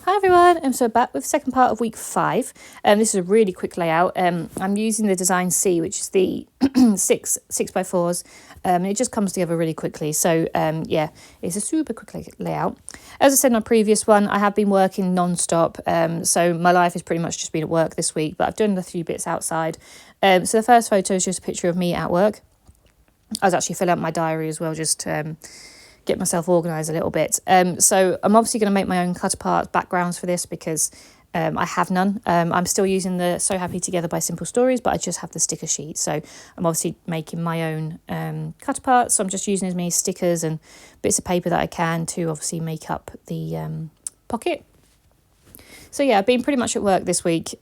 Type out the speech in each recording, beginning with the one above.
Hi everyone, I'm so back with the second part of week 5. This is a really quick layout. I'm using the design C, which is the 6x4s, and it just comes together really quickly. So yeah, it's a super quick layout. As I said in my previous one, I have been working non-stop, so my life has pretty much just been at work this week, but I've done a few bits outside. So the first photo is just a picture of me at work. I was actually filling out my diary as well, just get myself organised a little bit. So I'm obviously going to make my own cut apart backgrounds for this because I have none. I'm still using the So Happy Together by Simple Stories, but I just have the sticker sheet. So I'm obviously making my own cut apart. So I'm just using as many stickers and bits of paper that I can to obviously make up the pocket. So yeah, I've been pretty much at work this week.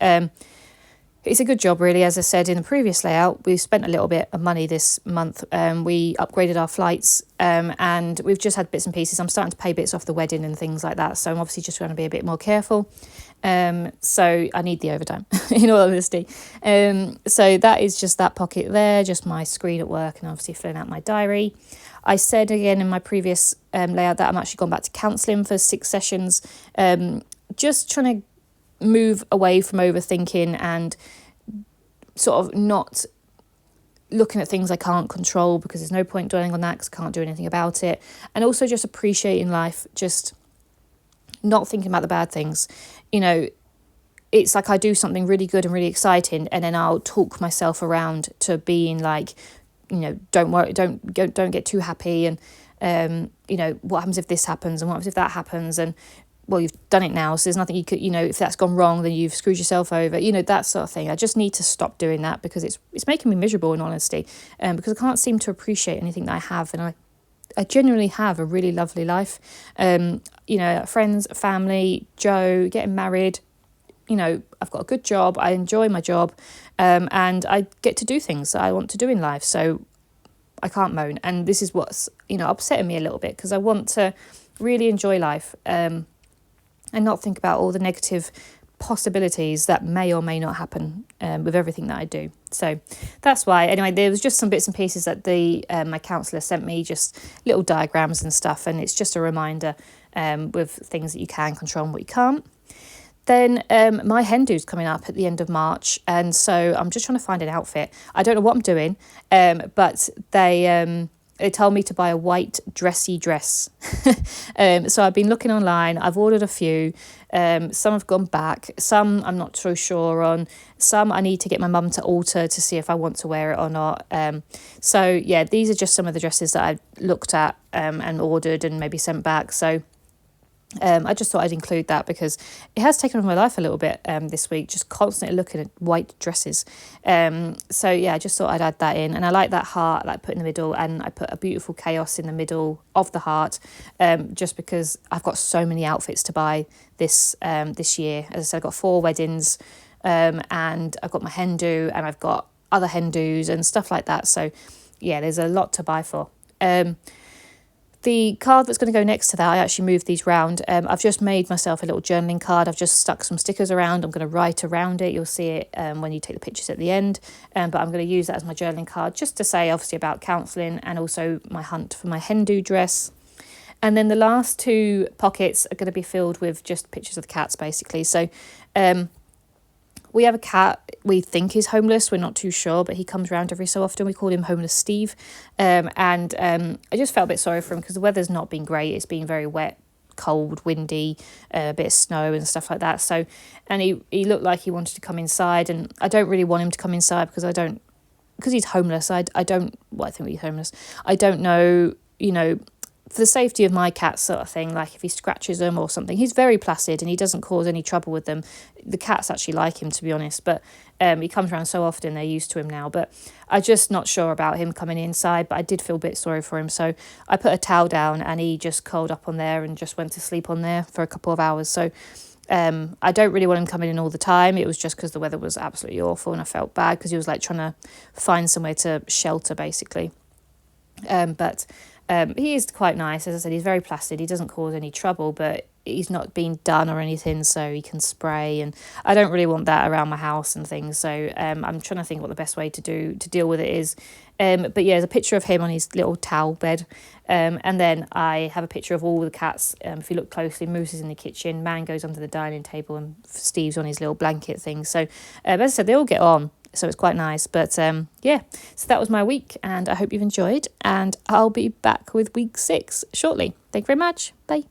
It's a good job, really. As I said in the previous layout, we've spent a little bit of money this month. We upgraded our flights and we've just had bits and pieces. I'm starting to pay bits off the wedding and things like that. So I'm obviously just going to be a bit more careful. So I need the overtime, in all honesty. So that is just that pocket there, just my screen at work and obviously filling out my diary. I said again in my previous layout that I'm actually gone back to counselling for 6 sessions. Just trying to move away from overthinking and sort of not looking at things I can't control, because there's no point dwelling on that because I can't do anything about it. And also just appreciating life, just not thinking about the bad things. You know, it's like I do something really good and really exciting and then I'll talk myself around to being like, you know, don't worry, don't get too happy, and you know, what happens if this happens and what happens if that happens, and well, you've done it now, so there's nothing you could, you know, if that's gone wrong, then you've screwed yourself over, you know, that sort of thing. I just need to stop doing that because it's making me miserable, in honesty, because I can't seem to appreciate anything that I have, and I genuinely have a really lovely life. You know, friends, family, Joe, getting married, you know, I've got a good job, I enjoy my job, and I get to do things that I want to do in life, so I can't moan. And this is what's, you know, upsetting me a little bit, because I want to really enjoy life, and not think about all the negative possibilities that may or may not happen with everything that I do. So that's why. Anyway, there was just some bits and pieces that my counsellor sent me, just little diagrams and stuff, and it's just a reminder with things that you can control and what you can't. Then my hen do's coming up at the end of March, and so I'm just trying to find an outfit. I don't know what I'm doing, but they told me to buy a white dressy dress. So I've been looking online. I've ordered a few. Some have gone back. Some I'm not so sure on. Some I need to get my mum to alter to see if I want to wear it or not. So yeah, these are just some of the dresses that I've looked at and ordered and maybe sent back. So I just thought I'd include that because it has taken over my life a little bit this week, just constantly looking at white dresses. So yeah, I just thought I'd add that in. And I like that heart that I put in the middle, and I put a beautiful chaos in the middle of the heart, just because I've got so many outfits to buy this year. As I said, I've got 4 weddings, and I've got my hen do, and I've got other hen do's and stuff like that. So yeah, there's a lot to buy for. The card that's going to go next to that, I actually moved these round. I've just made myself a little journaling card. I've just stuck some stickers around. I'm going to write around it. You'll see it when you take the pictures at the end. But I'm going to use that as my journaling card, just to say obviously about counselling and also my hunt for my hen do dress. And then the last 2 pockets are going to be filled with just pictures of the cats, basically. So we have a cat we think is homeless. We're not too sure, but he comes around every so often. We call him Homeless Steve. And I just felt a bit sorry for him because the weather's not been great. It's been very wet, cold, windy, a bit of snow and stuff like that. So, and he looked like he wanted to come inside, and I don't really want him to come inside because he's homeless. I think he's homeless. I don't know, you know, for the safety of my cat sort of thing, like if he scratches them or something. He's very placid and he doesn't cause any trouble with them. The cats actually like him, to be honest, but he comes around so often they're used to him now. But I'm just not sure about him coming inside, but I did feel a bit sorry for him. So I put a towel down and he just curled up on there and just went to sleep on there for a couple of hours. So I don't really want him coming in all the time. It was just because the weather was absolutely awful and I felt bad because he was like trying to find somewhere to shelter, basically. But He is quite nice. As I said, he's very placid. He doesn't cause any trouble, but he's not been done or anything, so he can spray, and I don't really want that around my house and things. So I'm trying to think what the best way to deal with it is. But yeah, there's a picture of him on his little towel bed. And then I have a picture of all the cats. If you look closely, Moose is in the kitchen, Mango's under the dining table, and Steve's on his little blanket thing. So as I said, they all get on, so it's quite nice. But yeah, so that was my week, and I hope you've enjoyed, and I'll be back with week 6 shortly. Thank you very much. Bye.